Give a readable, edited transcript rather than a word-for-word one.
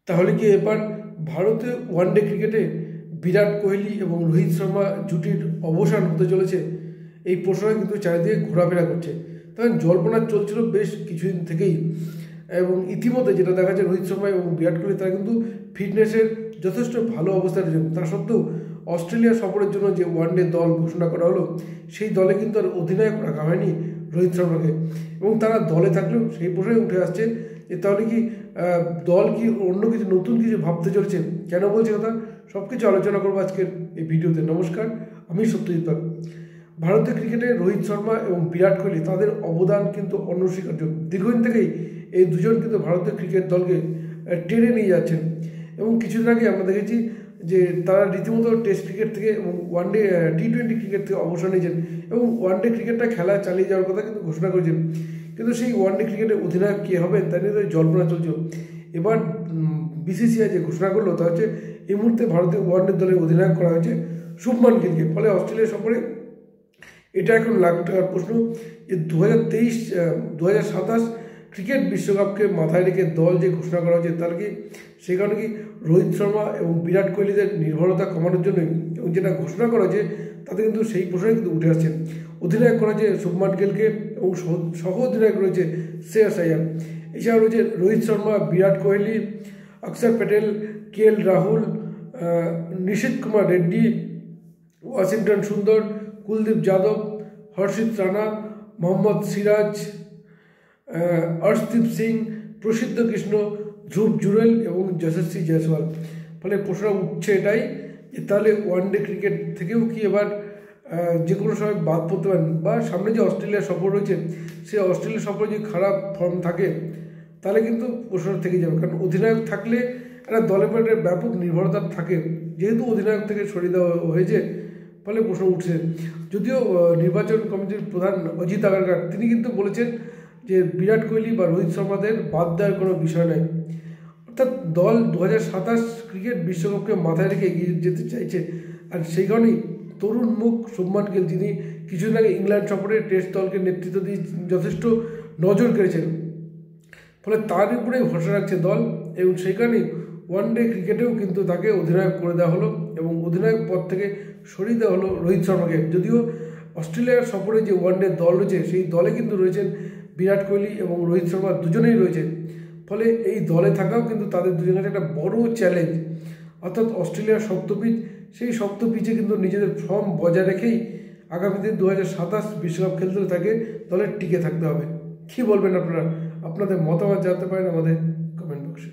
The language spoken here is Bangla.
তাহলে কি এবার ভারতীয় ওয়ানডে ক্রিকেটে বিরাট কোহলি এবং রোহিত শর্মা জুটির অবসান হতে চলেছে? এই প্রশ্নটা কিন্তু চারিদিকে ঘোরাফেরা করছে। তখন জল্পনা চলছিল বেশ কিছুদিন থেকেই, এবং ইতিমধ্যে যেটা দেখা যায় রোহিত শর্মা এবং বিরাট কোহলি তারা কিন্তু ফিটনেসের যথেষ্ট ভালো অবস্থায় রয়েছেন। তা সত্ত্বেও অস্ট্রেলিয়া সফরের জন্য যে ওয়ানডে দল ঘোষণা করা হলো, সেই দলে কিন্তু আর অধিনায়ক রাখা হয়নি রোহিত শর্মাকে। এবং তারা দলে থাকলেও সেই প্রশ্নই উঠে আসছে যে তাহলে কি দল কি অন্য কিছু নতুন কিছু ভাবতে চলছে? কেন বলছে কথা? সব কিছু আলোচনা করবো আজকের এই ভিডিওতে। নমস্কার, আমি সত্যজিৎ পাল। ভারতীয় ক্রিকেটে রোহিত শর্মা এবং বিরাট কোহলি তাদের অবদান কিন্তু অনস্বীকার্য। দীর্ঘদিন থেকেই এই দুজন কিন্তু ভারতীয় ক্রিকেট দলকে টেনে নিয়ে যাচ্ছেন। এবং কিছুদিন আগে আমরা দেখেছি যে তারা রীতিমতো টেস্ট ক্রিকেট থেকে এবং ওয়ানডে টি-20 ক্রিকেট থেকে অবসর নিয়েছেন এবং ওয়ানডে ক্রিকেটটা খেলা চালিয়ে যাওয়ার কথা কিন্তু ঘোষণা করেছেন। কিন্তু সেই ওয়ানডে ক্রিকেটের অধিনায়ক কে হবেন তা নিয়ে তো জল্পনা চলছে। এবার বিসিসিআই যে ঘোষণা করলো তা হচ্ছে এই মুহূর্তে ভারতীয় ওয়ানডে দলের অধিনায়ক করা হয়েছে শুভমান গিলকে। ফলে অস্ট্রেলিয়া সফরে এটা এখন লাখ টাকার প্রশ্ন যে 2027 ক্রিকেট বিশ্বকাপকে মাথায় রেখে দল যে ঘোষণা করা হয়েছে তার কি সে কারণে কি রোহিত শর্মা এবং বিরাট কোহলিদের নির্ভরতা কমানোর জন্যই, এবং যেটা ঘোষণা করা হয়েছে তাতে কিন্তু সেই প্রশ্নই কিন্তু উঠে আসছে। অধিনায়ক করা হয়েছে শুভমান গিলকে এবং সহ অধিনায়ক রয়েছে শ্রেয়াস আইয়ার। এছাড়াও রয়েছে রোহিত শর্মা, বিরাট কোহলি, অক্ষর প্যাটেল, KL রাহুল, নিশীথ কুমার রেড্ডি, ওয়াশিংটন সুন্দর, কুলদীপ যাদব, হর্ষিত রানা, মোহাম্মদ সিরাজ, অর্শদীপ সিং, প্রসিদ্ধ কৃষ্ণ, ধ্রুব জুরেল এবং যশস্বী জয়সওয়াল। ফলে প্রশ্ন উঠছে এটাই যে তাহলে ওয়ানডে ক্রিকেট থেকেও কি এবার যে কোনো সময় বাদ পড়তে পারেন, বা সামনে যে অস্ট্রেলিয়া সফর রয়েছে সেই অস্ট্রেলিয়া সফরে যদি খারাপ ফর্ম থাকে তাহলে কিন্তু প্রশ্ন থেকে যাবে। কারণ অধিনায়ক থাকলে একটা দলের পর একটা ব্যাপক নির্ভরতা থাকে, যেহেতু অধিনায়ক থেকে সরিয়ে দেওয়া হয়েছে ফলে প্রশ্ন উঠছে। যদিও নির্বাচন কমিটির প্রধান অজিত আগারকার তিনি কিন্তু বলেছেন যে বিরাট কোহলি বা রোহিত শর্মাদের বাদ দেওয়ার কোনো বিষয় নয়। অর্থাৎ দল 2027 ক্রিকেট বিশ্বকাপকে মাথায় রেখে এগিয়ে যেতে চাইছে। আর সেই কারণেই তরুণ মুখ শুভমান গিল, যিনি কিছুদিন আগে ইংল্যান্ড সফরে টেস্ট দলকে নেতৃত্ব দিয়ে যথেষ্ট নজর কেড়েছেন, ফলে তার উপরে ভরসা রাখছে দল। এবং সেই কারণেই ওয়ানডে ক্রিকেটেও কিন্তু তাকে অধিনায়ক করে দেওয়া হলো এবং অধিনায়ক পদ থেকে সরিয়ে দেওয়া হলো রোহিত শর্মাকে। যদিও অস্ট্রেলিয়ার সফরে যে ওয়ানডে দল রয়েছে সেই দলে কিন্তু রয়েছেন বিরাট কোহলি এবং রোহিত শর্মা দুজনেই রয়েছে। ফলে এই দলে থাকাও কিন্তু তাদের দুজনের একটা বড় চ্যালেঞ্জ। অর্থাৎ অস্ট্রেলিয়ার শক্ত পিচ, সেই শক্ত পিচে কিন্তু নিজেদের ফর্ম বজায় রেখেই আগামী দিন 2027 বিশ্বকাপ খেলতে তাকে দলে টিকে থাকতে হবে। কী বলবেন আপনারা? আপনাদের মতামত জানতে পারেন আমাদের কমেন্ট বক্সে।